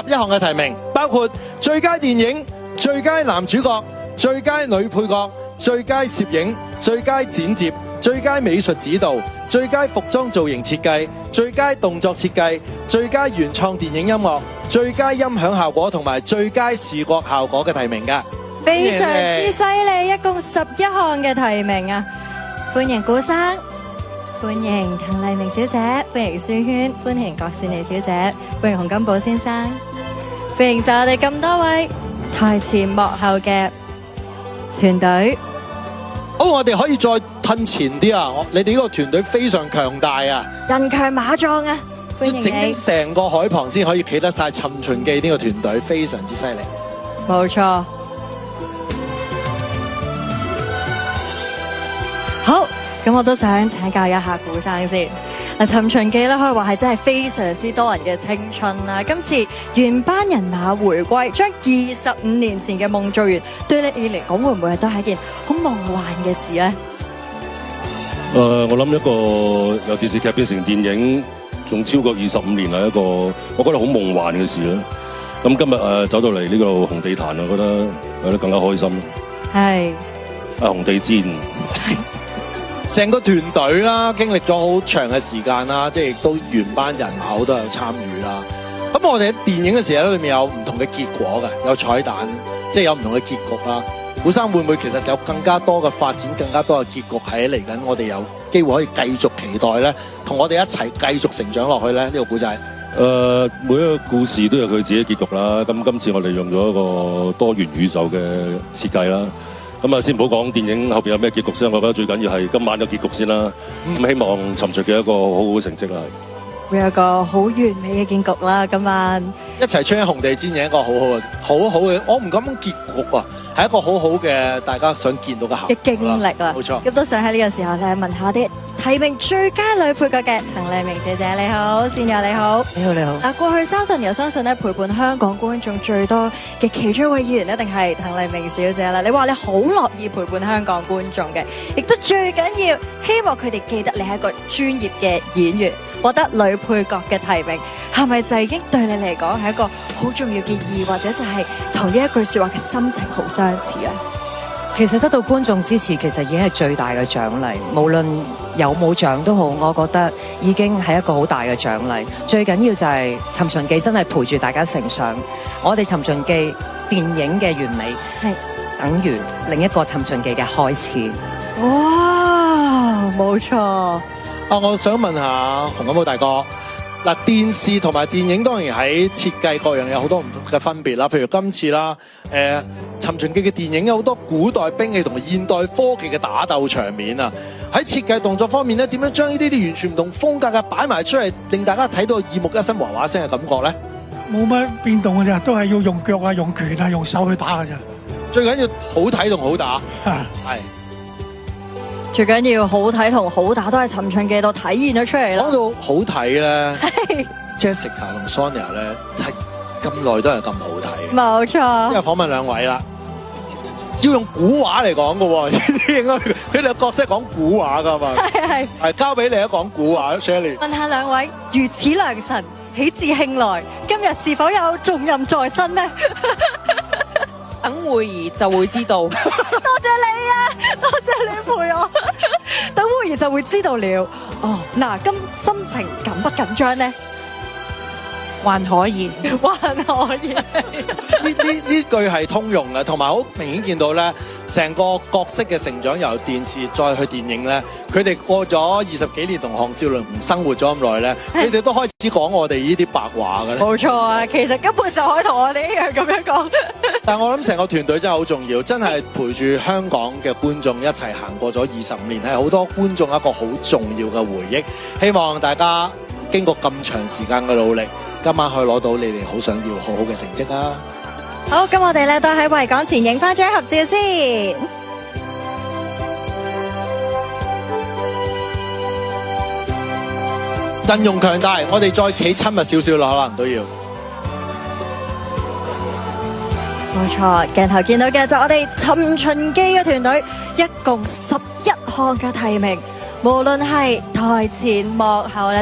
項嘅提名，包括最佳電影、最佳男主角、最佳女配角、最佳攝影、最佳剪接、最佳美術指導、最佳服裝造型設計、最佳動作設計、最佳原創電影音樂、最佳音響效果同埋最佳視覺效果嘅提名㗎。非常之犀利，一共11項嘅提名啊！歡迎古生，歡迎滕麗明小姐，歡迎舒萱，歡迎郭善妮小姐，歡迎洪金寶先生，歡迎晒我哋咁多位台前幕後嘅團隊。好，我哋可以再褪前啲啊！你哋呢個團隊非常強大啊，人強馬壯啊！歡迎整你，成個海旁先可以企得晒《尋秦記》呢個團隊，非常之犀利。冇錯。好，咁我都想請教一下古生先。嗱，《尋秦記》咧可以話係真係非常之多人嘅青春啦。今次原班人馬回歸，將25年前嘅夢做完，對你嚟講會唔會都係一件好夢幻嘅事咧？我諗一個由電視劇變成電影，仲超過25年係一個我覺得好夢幻嘅事啦。咁今日走到嚟呢個紅地壇，我覺得更加開心。係紅地氈。成個團隊啦，經歷咗好長嘅時間啦，即係亦都原班人馬好多人參與啦。咁我哋喺電影嘅時候咧，裏面有唔同嘅結果嘅，有彩蛋，即係有唔同嘅結局啦。古生會唔會其實有更加多嘅發展，更加多嘅結局喺嚟緊？我哋有機會可以繼續期待咧，同我哋一齊繼續成長落去咧。呢個古仔，每一個故事都有佢自己結局啦。咁今次我哋用咗一個多元宇宙嘅設計啦。咁啊，先唔好講電影後邊有咩結局先，我覺得最緊要係今晚嘅結局先啦。咁希望尋秦嘅一個好好嘅成績啦。會有個好完美嘅結局啦，今晚一齊穿紅地氈，係一個好好嘅，我唔敢講結局啊，係一個好好嘅大家想見到嘅效嘅經歷啦。冇錯。咁都想喺呢個時候咧問下啲提名最佳女配角嘅滕麗明小姐，你好，善友你好，你好你好。嗱，過去30年，我相信咧陪伴香港觀眾最多嘅其中一位議員一定係滕麗明小姐啦。你話你好樂意陪伴香港觀眾嘅，亦都最緊要希望佢哋記得你係一個專業嘅演員。獲得女配角嘅提名，係咪就已經對你嚟講係一個好重要嘅意義，或者就係同呢一句說話嘅心情好相似啊？其實得到觀眾支持，其實已經係最大嘅獎勵。無論有冇獎都好，我覺得已經係一個好大嘅獎勵。最緊要就係《尋秦記》真係陪住大家成長。我哋《尋秦記》電影嘅完美，係等於另一個《尋秦記》嘅開始。哇，冇錯。我想問下洪金寶大哥，嗱，電視同埋電影當然喺設計各樣有好多唔同嘅分別啦。譬如今次啦，《尋秦記》嘅電影有好多古代兵器同埋現代科技嘅打鬥場面啊。喺設計動作方面咧，點樣將呢啲完全唔同風格嘅擺埋出嚟，令大家睇到耳目一新、嘩嘩聲嘅感覺咧？冇乜變動嘅啫，都係要用腳啊、用拳啊、用手去打嘅啫。最緊要好睇同好打，係。最緊要好睇同好打都係《尋秦記》度體現咗出嚟啦。講到好睇咧，Jessica 同 Sonia 咧係咁耐都係咁好睇。冇錯。即係訪問兩位啦，要用古話嚟講嘅喎，應該佢哋嘅角色講古話㗎嘛。係交俾你一講古話 ，Shirley。問下兩位，如此良辰，喜自慶來，今日是否有重任在身呢？等會兒就會知道。多謝你啊，多謝你陪我。等會兒就會知道了。哦，嗱，今心情緊不緊張呢？還可以，還可以。呢句係通用嘅，同埋好明顯見到咧，成個角色嘅成長由電視再去電影咧，佢哋過咗20幾年同項少龍生活咗咁耐咧，佢哋都開始講我哋呢啲白話嘅。冇錯啊，其實根本就可以同我哋一樣咁樣講。但係我諗成個團隊真係好重要，真係陪住香港嘅觀眾一齊行過咗25年，係好多觀眾一個好重要嘅回憶。希望大家經過咁長時間嘅努力，今晚可以攞到你哋好想要好好嘅成績啊！好，咁我哋咧都喺維港前影翻張合照先。陣容強大，我哋再企親密少少啦，可能都要。冇錯，鏡頭見到嘅就我哋尋秦記嘅團隊，一共11項嘅提名，無論係台前幕後咧。